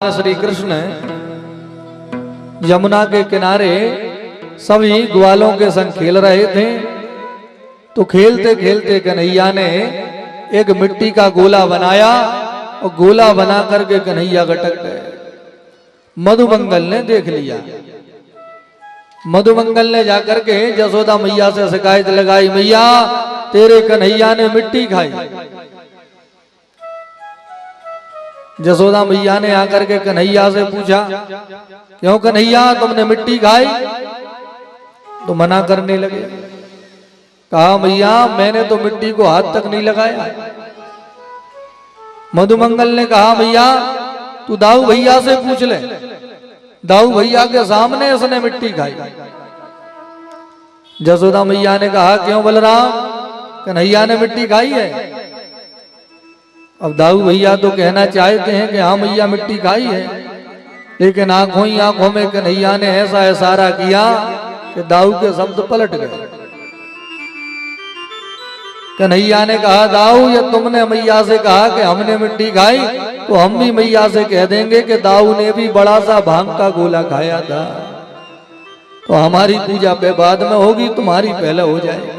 श्री कृष्ण यमुना के किनारे सभी ग्वालों के संग खेल रहे थे। तो खेलते खेलते कन्हैया ने एक मिट्टी का गोला बनाया और गोला बना करके कन्हैया गटक गए। मधुमंगल ने देख लिया। मधुमंगल ने जाकर के जसोदा मैया से शिकायत लगाई, मैया तेरे कन्हैया ने मिट्टी खाई। जसोदा मैया ने आकर के कन्हैया से पूछा, क्यों कन्हैया तुमने मिट्टी खाई? तो मना करने लगे। कहा मैया मैंने तो मिट्टी को हाथ तक नहीं लगाया। मधुमंगल ने कहा मैया तू दाऊ भैया से पूछ ले, दाऊ भैया के सामने उसने मिट्टी खाई। जसोदा मैया ने कहा क्यों बलराम कन्हैया ने मिट्टी खाई है? अब दाऊ भैया तो कहना चाहते हैं कि हाँ मैया मिट्टी खाई है, लेकिन आंखों ही आंखों में कन्हैया ने ऐसा इशारा किया कि दाऊ के शब्द पलट गए। कन्हैया ने कहा दाऊ ये तुमने मैया से कहा कि हमने मिट्टी खाई, तो हम भी मैया से कह देंगे कि दाऊ ने भी बड़ा सा भांग का गोला खाया था, तो हमारी पूजा पे बाद में होगी, तुम्हारी पहले हो जाएगी।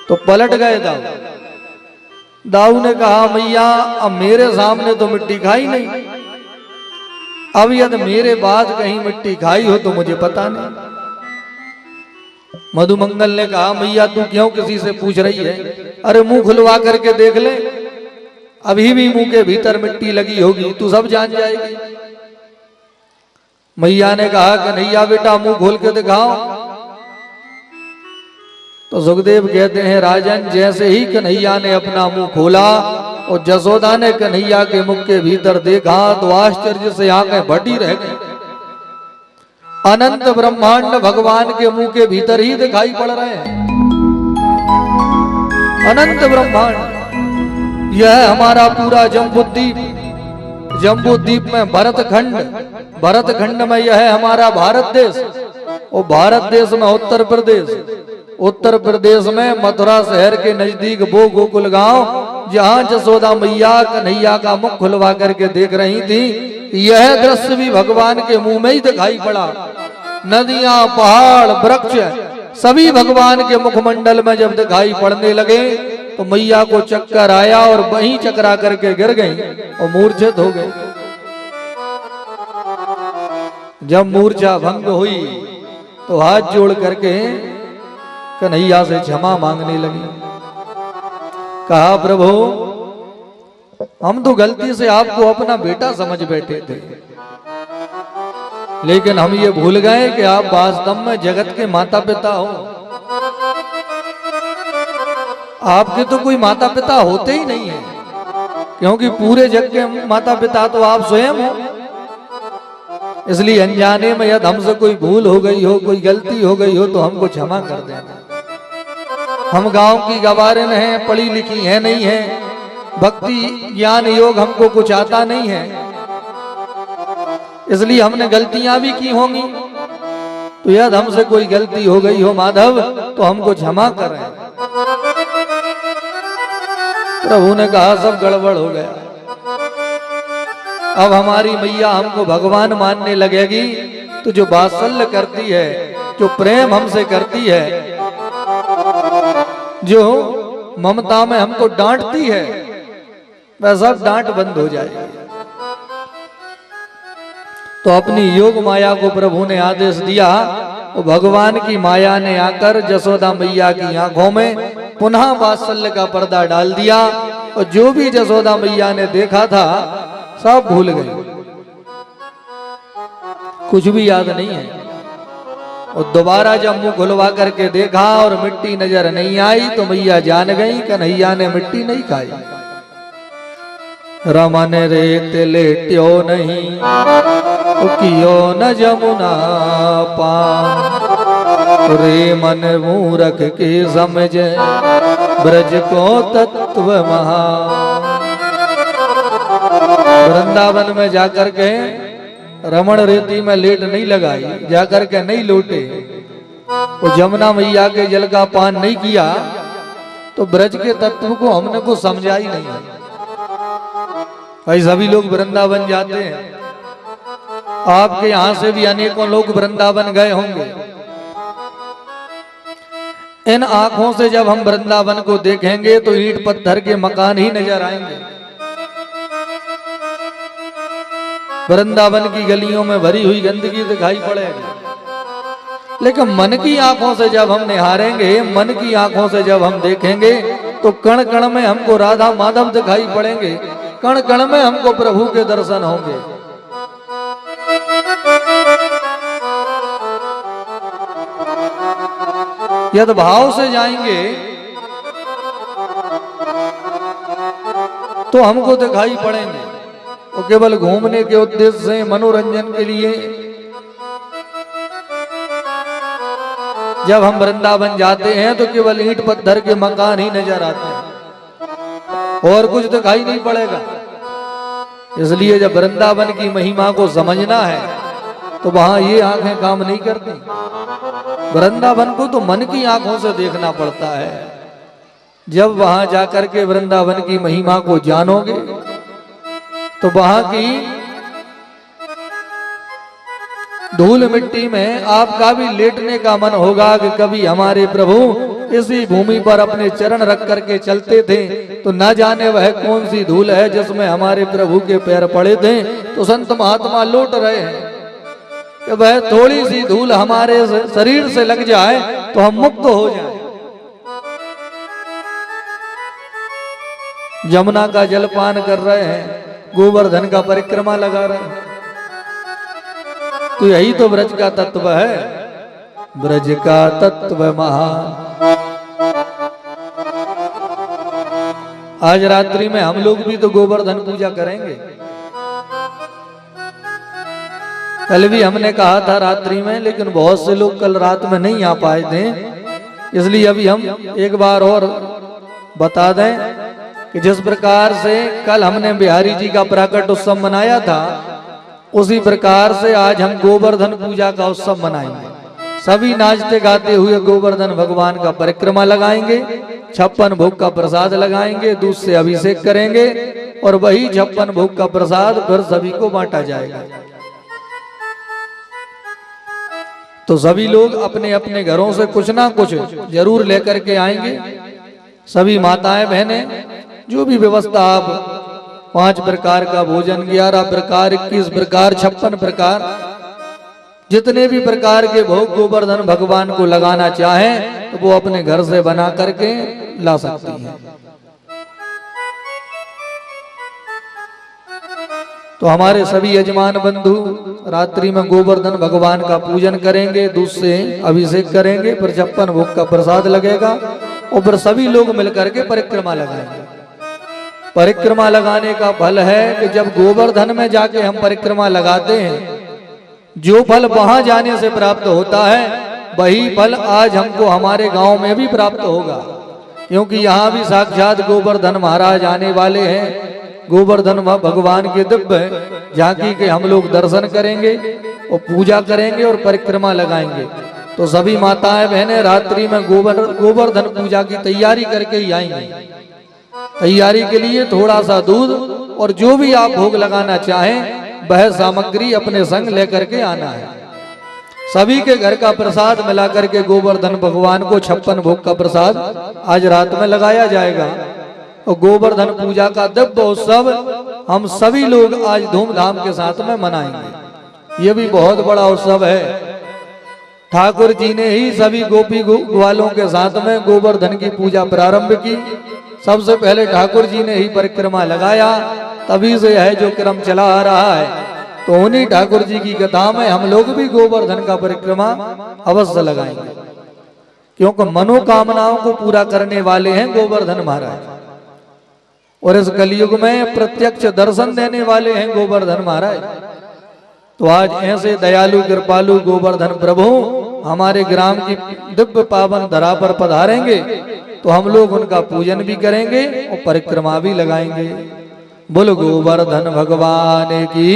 तो पलट गए दाऊ। दाऊ ने कहा मैया अब मेरे सामने तो मिट्टी खाई नहीं, अब यदि मेरे बाद कहीं मिट्टी खाई हो तो मुझे पता नहीं। मधुमंगल ने कहा मैया तू क्यों किसी से पूछ रही है? अरे मुंह खुलवा करके देख ले, अभी भी मुंह के भीतर मिट्टी लगी होगी, तू सब जान जाएगी। मैया ने कहा कन्हैया बेटा मुंह खोल के दिखाओ। तो सुखदेव कहते हैं राजन जैसे ही कन्हैया ने अपना मुंह खोला और जसोदा ने कन्हैया के मुख के भीतर देखा तो आश्चर्य से आंखें भटी रह गई। अनंत ब्रह्मांड भगवान के मुंह के भीतर ही दिखाई पड़ रहे हैं। अनंत ब्रह्मांड यह हमारा पूरा जम्बूद्वीप, जम्बूद्वीप में भरत खंड में यह है हमारा भारत देश, और भारत देश में उत्तर प्रदेश, उत्तर प्रदेश में मथुरा शहर के नजदीक वो गोकुल गांव जहां जसोदा मैया कन्हैया का मुख खुलवा करके देख रही थी, यह दृश्य भी भगवान के मुंह में ही दिखाई पड़ा। नदियां पहाड़ वृक्ष सभी भगवान के मुखमंडल में जब दिखाई पड़ने लगे तो मैया को चक्कर आया और वहीं चकरा करके गिर गई और मूर्छित हो गई। जब मूर्छा भंग हुई तो हाथ जोड़ करके कन्हैया से क्षमा मांगने लगी। कहा प्रभु हम तो गलती से आपको अपना बेटा समझ बैठे थे, लेकिन हम ये भूल गए कि आप वास्तव में जगत के माता पिता हो। आपके तो कोई माता पिता होते ही नहीं है, क्योंकि पूरे जग के माता पिता तो आप स्वयं हो। इसलिए अनजाने में यदि हमसे कोई भूल हो गई हो, कोई गलती हो गई हो तो हमको क्षमा कर देना। हम गांव की गवारें हैं, पढ़ी लिखी है नहीं है, भक्ति ज्ञान योग हमको कुछ आता नहीं है, इसलिए हमने गलतियां भी की होंगी। तो यदि हमसे कोई गलती हो गई हो माधव तो हमको क्षमा करें। प्रभु ने कहा सब गड़बड़ हो गया, अब हमारी मैया हमको भगवान मानने लगेगी, तो जो वात्सल्य करती है, जो प्रेम हमसे करती है, जो ममता में हमको डांटती है, वह सब डांट बंद हो जाएगी। तो अपनी योग माया को प्रभु ने आदेश दिया, तो भगवान की माया ने आकर जसोदा मैया की आंखों में पुनः वात्सल्य का पर्दा डाल दिया, और जो भी जसोदा मैया ने देखा था सब भूल गई, कुछ भी याद नहीं है। और दोबारा जब मुंह खुलवा करके देखा और मिट्टी नजर नहीं आई तो मैया जान गई कन्हैया ने मिट्टी नहीं खाई। रमन रेत लेट्यो नहीं कियो न जमुना पान, रे मन मूरख के समझे ब्रज को तत्व महा। वृंदावन में जाकर के रमण रेती में लेट नहीं लगाई, जाकर के नहीं लौटे, वो जमुना मैया के जल का पान नहीं किया, तो ब्रज के तत्व को हमने को समझा ही नहीं। भाई सभी लोग वृंदावन जाते हैं, आपके यहां से भी अनेकों लोग वृंदावन गए होंगे। इन आंखों से जब हम वृंदावन को देखेंगे तो ईंट पत्थर के मकान ही नजर आएंगे। वृंदावन की गलियों में भरी हुई गंदगी दिखाई पड़ेगी। लेकिन मन की आंखों से जब हम निहारेंगे, मन की आंखों से जब हम देखेंगे तो कण कण में हमको राधा माधव दिखाई पड़ेंगे, कण कण में हमको प्रभु के दर्शन होंगे। यदि भाव से जाएंगे तो हमको दिखाई पड़ेंगे। वो केवल घूमने के उद्देश्य से, मनोरंजन के लिए जब हम वृंदावन जाते हैं तो केवल ईंट पत्थर के मकान ही नजर आते हैं और कुछ दिखाई नहीं पड़ेगा। इसलिए जब वृंदावन की महिमा को समझना है तो वहां ये आंखें काम नहीं करती। वृंदावन को तो मन की आंखों से देखना पड़ता है। जब वहां जाकर के वृंदावन की महिमा को जानोगे तो वहां की धूल मिट्टी में आपका भी लेटने का मन होगा कि कभी हमारे प्रभु इसी भूमि पर अपने चरण रख करके चलते थे तो न जाने वह कौन सी धूल है जिसमें हमारे प्रभु के पैर पड़े थे। तो संत महात्मा लौट रहे हैं कि वह थोड़ी सी धूल हमारे शरीर से लग जाए तो हम मुक्त हो जाएं। यमुना का जलपान कर रहे हैं, गोवर्धन का परिक्रमा लगा रहे हैं। तो यही तो ब्रज का तत्व है, ब्रज का तत्व महान। आज रात्रि में हम लोग भी तो गोवर्धन पूजा करेंगे। कल भी हमने कहा था रात्रि में, लेकिन बहुत से लोग कल रात में नहीं आ पाए थे, इसलिए अभी हम एक बार और बता दें कि जिस प्रकार से कल हमने बिहारी जी का प्राकट उत्सव मनाया था, उसी प्रकार से आज हम गोवर्धन पूजा का उत्सव मनाएंगे। सभी नाचते गाते हुए गोवर्धन भगवान का परिक्रमा लगाएंगे, 56 भोग का प्रसाद लगाएंगे, दूध से अभिषेक करेंगे और वही 56 भोग का प्रसाद फिर सभी को बांटा जाएगा। तो सभी लोग अपने अपने घरों से कुछ ना कुछ जरूर लेकर के आएंगे। सभी माताएं बहनें जो भी व्यवस्था आप 5 प्रकार का भोजन, 11 प्रकार, 21 प्रकार, 56 प्रकार, जितने भी प्रकार के भोग गोवर्धन भगवान को लगाना चाहें तो वो अपने घर से बना करके ला सकती हैं। तो हमारे सभी यजमान बंधु रात्रि में गोवर्धन भगवान का पूजन करेंगे, दूध से अभिषेक करेंगे, फिर 56 भोग का प्रसाद लगेगा और फिर सभी लोग मिलकर के परिक्रमा लगाएंगे। परिक्रमा लगाने का फल है कि जब गोवर्धन में जाके हम परिक्रमा लगाते हैं, जो फल वहां जाने से प्राप्त होता है वही फल आज हमको हमारे गांव में भी प्राप्त होगा, क्योंकि यहाँ भी साक्षात गोवर्धन महाराज आने वाले हैं। गोवर्धन भगवान के दिव्य झांकी के हम लोग दर्शन करेंगे और पूजा करेंगे और परिक्रमा लगाएंगे। तो सभी माताएं बहनें रात्रि में गोवर्धन पूजा की तैयारी करके ही आएंगी। तैयारी के लिए थोड़ा सा दूध और जो भी आप भोग लगाना चाहें वह सामग्री अपने संग लेकर के आना है। सभी के घर का प्रसाद मिला करके गोवर्धन भगवान को 56 भोग का प्रसाद आज रात में लगाया जाएगा। और गोवर्धन पूजा का दिव्य उत्सव हम सभी लोग आज धूमधाम के साथ में मनाएंगे। ये भी बहुत बड़ा उत्सव है। ठाकुर जी ने ही सभी गोपी ग्वालों के साथ में गोवर्धन की पूजा प्रारंभ की। सबसे पहले ठाकुर जी ने ही परिक्रमा लगाया, तभी से यह जो क्रम चला आ रहा है। तो उन्हीं ठाकुर जी की कथा में हम लोग भी गोवर्धन का परिक्रमा अवश्य लगाएंगे, क्योंकि मनोकामनाओं को पूरा करने वाले हैं गोवर्धन महाराज और इस कलयुग में प्रत्यक्ष दर्शन देने वाले हैं गोवर्धन महाराज। तो आज ऐसे दयालु कृपालु गोवर्धन प्रभु हमारे ग्राम की दिव्य पावन धरा पर पधारेंगे तो हम लोग उनका पूजन भी करेंगे और परिक्रमा भी लगाएंगे। बोल गोवर्धन भगवान की।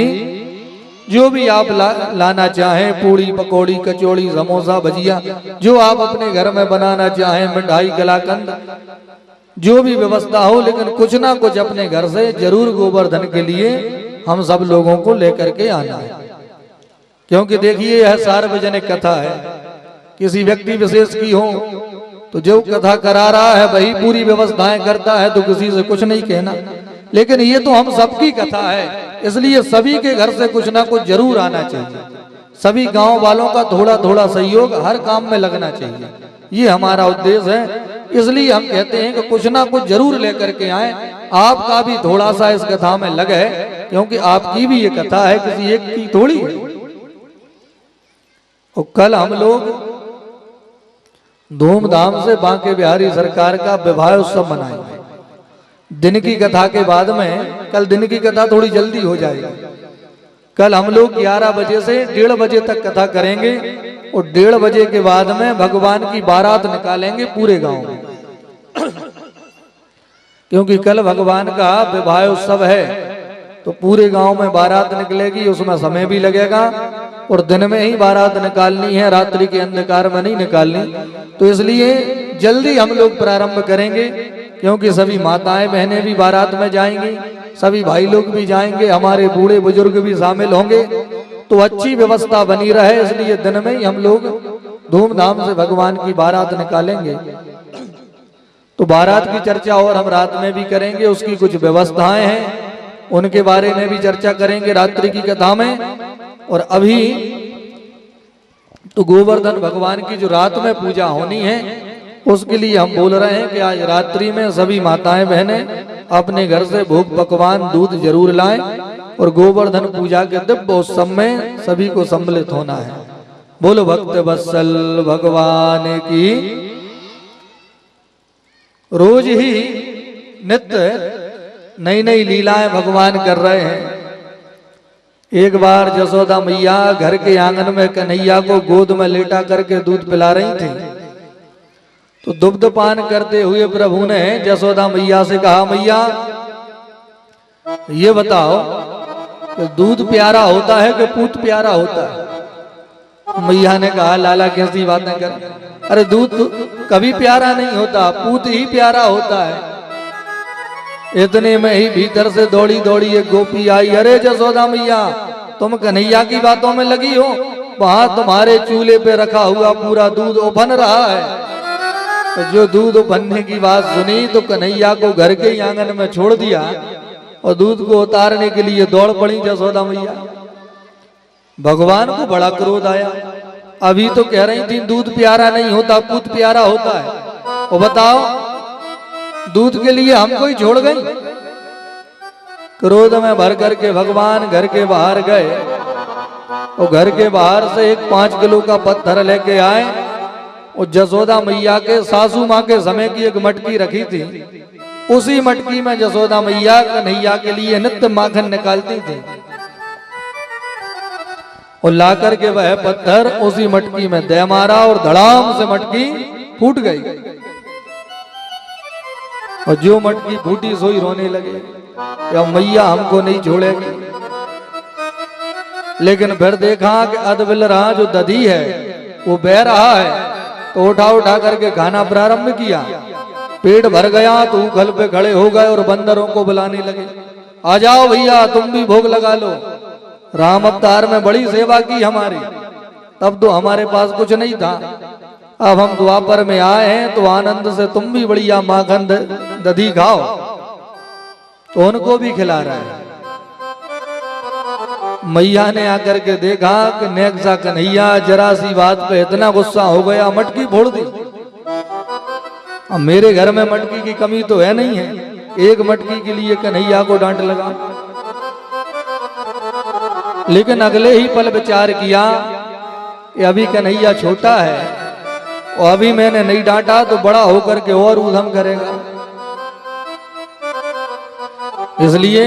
जो भी आप लाना चाहें, पूड़ी पकौड़ी कचौड़ी समोसा भजिया, जो आप अपने घर में बनाना चाहें, मिठाई कलाकंद, जो भी व्यवस्था हो, लेकिन कुछ ना कुछ अपने घर से जरूर गोवर्धन के लिए हम सब लोगों को लेकर के आना है। क्योंकि देखिए यह सार्वजनिक कथा है, किसी व्यक्ति विशेष की हो तो जो कथा करा रहा है वही पूरी व्यवस्थाएं करता है, तो किसी से कुछ नहीं कहना। लेकिन ये तो हम सबकी कथा है, इसलिए सभी के घर से कुछ ना कुछ जरूर आना चाहिए। सभी गांव वालों का थोड़ा थोड़ा सहयोग हर काम में लगना चाहिए, ये हमारा उद्देश्य है। इसलिए हम कहते हैं कि कुछ ना कुछ जरूर लेकर के आए, आपका भी थोड़ा सा इस कथा में लगे, क्योंकि आपकी भी ये कथा है, किसी एक की थोड़ी है। और कल हम लोग धूमधाम से बांके बिहारी सरकार का विवाह उत्सव मनाएंगे। दिन की कथा के बाद में, कल दिन की कथा थोड़ी जल्दी हो जाएगी। कल हम लोग 11 बजे से 1:30 बजे तक कथा करेंगे और 1:30 बजे के बाद में भगवान की बारात निकालेंगे पूरे गांव में। क्योंकि कल भगवान का विवाह उत्सव है, तो पूरे गांव में बारात निकलेगी, उसमें समय भी लगेगा और दिन में ही बारात निकालनी है, रात्रि के अंधकार में नहीं निकालनी। तो इसलिए जल्दी हम लोग प्रारंभ करेंगे, क्योंकि सभी माताएं बहनें भी बारात में जाएंगी, सभी भाई लोग भी जाएंगे, हमारे बूढ़े बुजुर्ग भी शामिल होंगे, तो अच्छी व्यवस्था बनी रहे, इसलिए दिन में ही हम लोग धूमधाम से भगवान की बारात निकालेंगे। तो बारात की चर्चा और हम रात में भी करेंगे, उसकी कुछ व्यवस्थाएं हैं उनके बारे में भी चर्चा करेंगे रात्रि की कथा में। और अभी तो गोवर्धन भगवान की जो रात में पूजा होनी है, उसके लिए हम बोल रहे हैं कि आज रात्रि में सभी माताएं बहनें अपने घर से भोग पकवान दूध जरूर लाएं और गोवर्धन पूजा के दिव्य उत्सव में सभी को सम्मिलित होना है। बोलो भक्त वत्सल भगवान की। रोज ही नित्य नई नई लीलाएं भगवान कर रहे हैं। एक बार जसोदा मैया घर के आंगन में कन्हैया को गोद में लेटा करके दूध पिला रही थी, तो दुग्ध पान करते हुए प्रभु ने जसोदा मैया से कहा, मैया ये बताओ कि दूध प्यारा होता है कि पूत प्यारा होता है? मैया ने कहा, लाला कैसी बातें कर, अरे दूध कभी प्यारा नहीं होता, पूत ही प्यारा होता है। इतने में ही भीतर से दौड़ी दौड़ी एक गोपी आई, अरे जसोदा मैया तुम कन्हैया की बातों में लगी हो, वहां तुम्हारे चूल्हे पे रखा हुआ पूरा दूध उफन रहा है। तो जो दूध उफनने की बात सुनी तो कन्हैया को घर के ही आंगन में छोड़ दिया और दूध को उतारने के लिए दौड़ पड़ी जसोदा मैया। भगवान को बड़ा क्रोध आया, अभी तो कह रही थी दूध प्यारा नहीं होता, पूत प्यारा होता है, और बताओ दूध के लिए हमको ही छोड़ गई। क्रोध में भर करके भगवान घर के बाहर गए और घर के बाहर से एक 5 किलो का पत्थर लेके आए और जसोदा मैया के सासू माँ के समय की एक मटकी रखी थी, उसी मटकी में जसोदा मैया कन्हैया के लिए नित्य माखन निकालती थी और ला करके वह पत्थर उसी मटकी में दे मारा और धड़ाम से मटकी फूट गई। और जो मटकी फूटी सोई रोने लगे कि मैया हमको नहीं छोड़ेगी। लेकिन फिर देखा कि अदबिल रहा जो दधी है वो बह रहा है, तो उठा उठा करके खाना प्रारंभ किया। पेट भर गया तो उखल पे खड़े हो गए और बंदरों को बुलाने लगे, आ जाओ भैया तुम भी भोग लगा लो। राम अवतार में बड़ी सेवा की हमारी, तब तो हमारे पास कुछ नहीं था, अब हम द्वापर में आए हैं तो आनंद से तुम भी बढ़िया माखन दधी खाओ। तो उनको भी खिला रहा है। मैया ने आकर के देखा कि नेक्सा कन्हैया जरा सी बात पे इतना गुस्सा हो गया, मटकी फोड़ दी। अब मेरे घर में मटकी की कमी तो है नहीं है, एक मटकी के लिए कन्हैया को डांट लगा। लेकिन अगले ही पल विचार किया कि अभी कन्हैया छोटा है और अभी मैंने नहीं डांटा तो बड़ा होकर के और उधम करेगा, इसलिए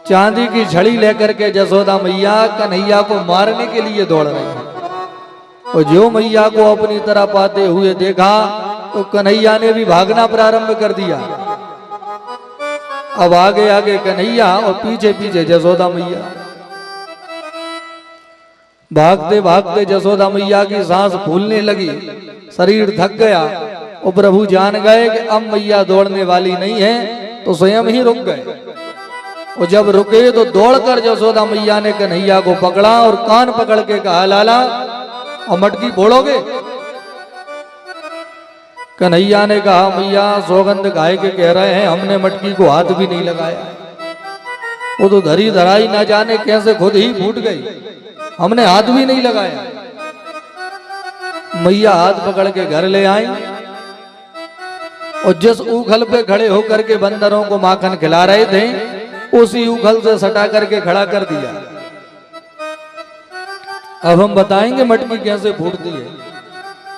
चांदी की छड़ी लेकर के जसोदा मैया कन्हैया को मारने के लिए दौड़ रही है। और जो मैया को अपनी तरह पाते हुए देखा तो कन्हैया ने भी भागना प्रारंभ कर दिया। अब आगे आगे कन्हैया और पीछे पीछे जसोदा मैया। भागते भागते जसोदा मैया की सांस फूलने लगी, शरीर थक गया और प्रभु जान गए कि अब मैया दौड़ने वाली नहीं है, तो स्वयं ही रुक गए। और जब रुके तो दौड़कर यशोदा मैया ने कन्हैया को पकड़ा और कान पकड़ के कहा, लाला और मटकी फोड़ोगे? कन्हैया ने कहा, मैया सौगंध खाए के कह रहे हैं, हमने मटकी को हाथ भी नहीं लगाया। वो तो धरी धराई ना जाने कैसे खुद ही फूट गई, हमने हाथ भी नहीं लगाया। मैया हाथ पकड़ के घर ले आई और जिस उखल पे खड़े होकर के बंदरों को माखन खिला रहे थे, उसी उखल से सटा करके खड़ा कर दिया। अब हम बताएंगे मटकी कैसे फूटती है।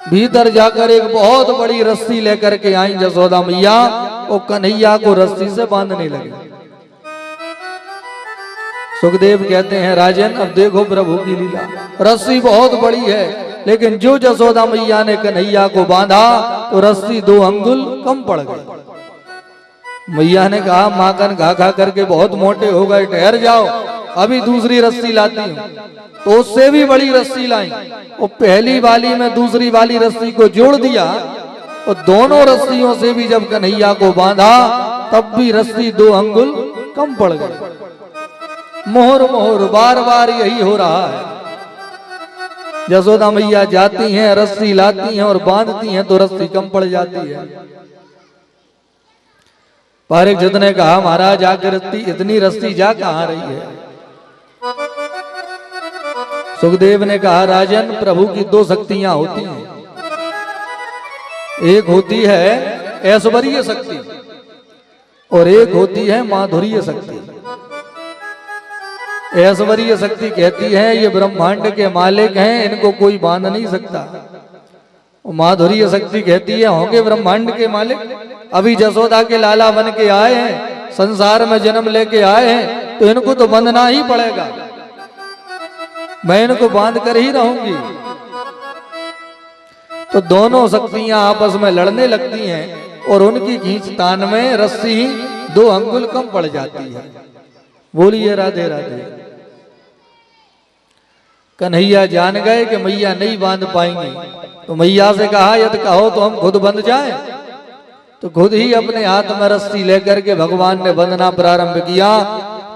भीतर जाकर एक बहुत बड़ी रस्सी लेकर के आई यशोदा मैया और कन्हैया को रस्सी से बांधने लगे। सुखदेव कहते हैं, राजन अब देखो प्रभु की लीला, रस्सी बहुत बड़ी है, लेकिन जो यशोदा मैया ने कन्हैया को बांधा तो रस्सी 2 अंगुल कम पड़ गई। मैया ने कहा, माखन खा खा करके बहुत मोटे हो गए, ठहर जाओ, अभी दूसरी रस्सी लाती हूँ। तो उससे भी बड़ी रस्सी लाई और पहली वाली में दूसरी वाली रस्सी को जोड़ दिया और दोनों रस्सियों से भी जब कन्हैया को बांधा तब भी रस्सी 2 अंगुल कम पड़ गई। मोहर मोहर बार बार यही हो रहा है। यशोदा मैया जाती हैं, रस्सी लाती हैं और बांधती हैं तो रस्सी कम पड़ जाती है। परीक्षित ने कहा, महाराज आखिर इतनी रस्सी जा कहां रही है? सुखदेव ने कहा, राजन प्रभु की 2 शक्तियां होती हैं, एक होती है ऐश्वर्य शक्ति और एक होती है माधुर्य शक्ति। ऐश्वर्य शक्ति कहती है ये ब्रह्मांड के मालिक हैं, इनको कोई बांध नहीं सकता। माधुर्य शक्ति कहती है होंगे ब्रह्मांड के मालिक, अभी यशोदा के लाला बन के आए हैं, संसार में जन्म लेके आए हैं, तो इनको तो बंधना ही पड़ेगा, मैं इनको बांध कर ही रहूंगी। तो दोनों शक्तियां आपस में लड़ने लगती हैं और उनकी खींचतान में रस्सी 2 अंगुल कम पड़ जाती है। बोलिए राधे राधे। कन्हैया जान गए कि मैया नहीं बांध पाएंगी, तो मैया से कहा, यदि कहो तो हम खुद बंध जाएं। तो खुद ही अपने हाथ में रस्सी लेकर के भगवान ने बंधना प्रारंभ किया।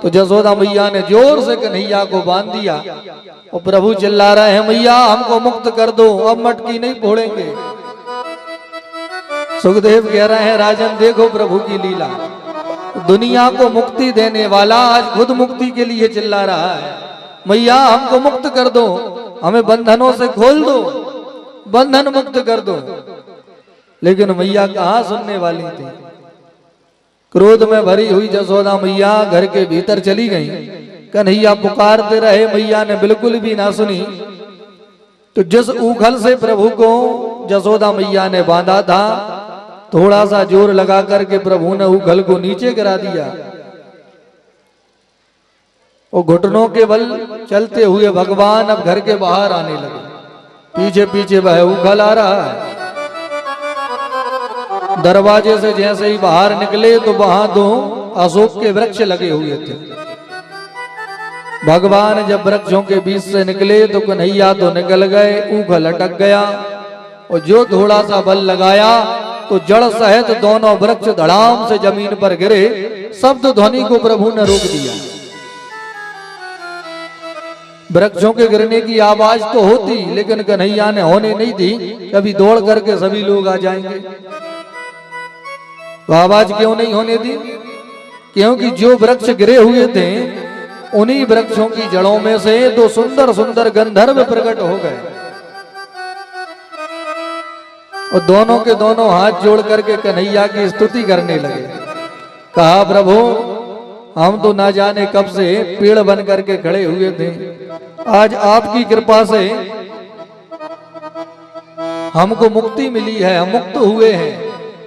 तो यशोदा मैया ने जोर से कन्हैया को बांध दिया और प्रभु चिल्ला रहे हैं, मैया हमको मुक्त कर दो, अब मटकी नहीं फोड़ेंगे। सुखदेव कह रहे हैं, राजन देखो प्रभु की लीला, दुनिया को मुक्ति देने वाला आज खुद मुक्ति के लिए चिल्ला रहा है, मैया हमको मुक्त कर दो, हमें बंधनों से खोल दो, बंधन मुक्त कर दो। लेकिन मैया कहाँ सुनने वाली थी। क्रोध में भरी हुई यशोदा मैया घर के भीतर चली गई। कन्हैया पुकारते रहे, मैया ने बिल्कुल भी ना सुनी। तो जिस उखल से प्रभु को यशोदा मैया ने बांधा था, थोड़ा सा जोर लगा करके प्रभु ने उखल को नीचे गिरा दिया और घुटनों के बल चलते हुए भगवान अब घर के बाहर आने लगे। पीछे पीछे वह उखल आ रहा है। दरवाजे से जैसे ही बाहर निकले तो वहां 2 अशोक के वृक्ष लगे हुए थे। भगवान जब वृक्षों के बीच से निकले तो कन्हैया तो निकल गए, उखल अटक गया और जो थोड़ा सा बल लगाया तो जड़ सहित दोनों वृक्ष धड़ाम से जमीन पर गिरे। शब्द ध्वनि को प्रभु ने रोक दिया। वृक्षों के गिरने की आवाज तो होती, लेकिन कन्हैया ने होने नहीं दी, कभी दौड़ करके सभी लोग आ जाएंगे। तो आवाज क्यों नहीं होने दी? क्योंकि जो वृक्ष गिरे हुए थे उन्हीं वृक्षों की जड़ों में से 2 सुंदर सुंदर गंधर्व प्रकट हो गए और दोनों के दोनों हाथ जोड़ करके कन्हैया की स्तुति करने लगे। कहा, प्रभु हम तो ना जाने कब से पेड़ बन करके खड़े हुए थे, आज आपकी कृपा से हमको मुक्ति मिली है, हम मुक्त हुए हैं,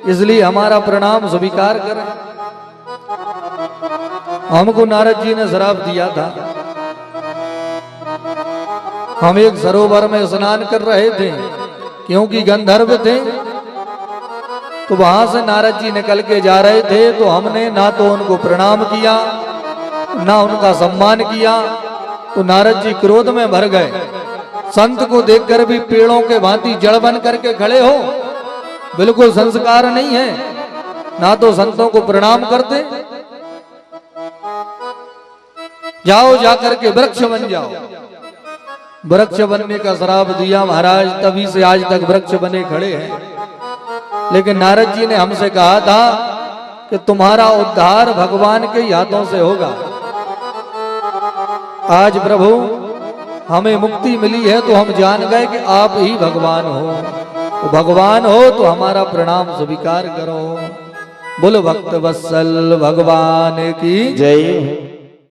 इसलिए हमारा प्रणाम स्वीकार करें। हमको नारद जी ने श्राप दिया था, हम एक सरोवर में स्नान कर रहे थे, क्योंकि गंधर्व थे, तो वहां से नारद जी निकल के जा रहे थे, तो हमने ना तो उनको प्रणाम किया ना उनका सम्मान किया। तो नारद जी क्रोध में भर गए। संत को देखकर भी पेड़ों के भांति जड़ बन करके खड़े हो, बिल्कुल संस्कार नहीं है, ना तो संतों को प्रणाम करते जाओ जाकर के वृक्ष बन जाओ। वृक्ष बनने का श्राप दिया महाराज, तभी से आज तक वृक्ष बने खड़े हैं। लेकिन नारद जी ने हमसे कहा था कि तुम्हारा उद्धार भगवान के हाथों से होगा। आज प्रभु हमें मुक्ति मिली है तो हम जान गए कि आप ही भगवान हो। तो भगवान हो तो हमारा प्रणाम स्वीकार करो। बोलो भक्त वत्सल भगवान की जय।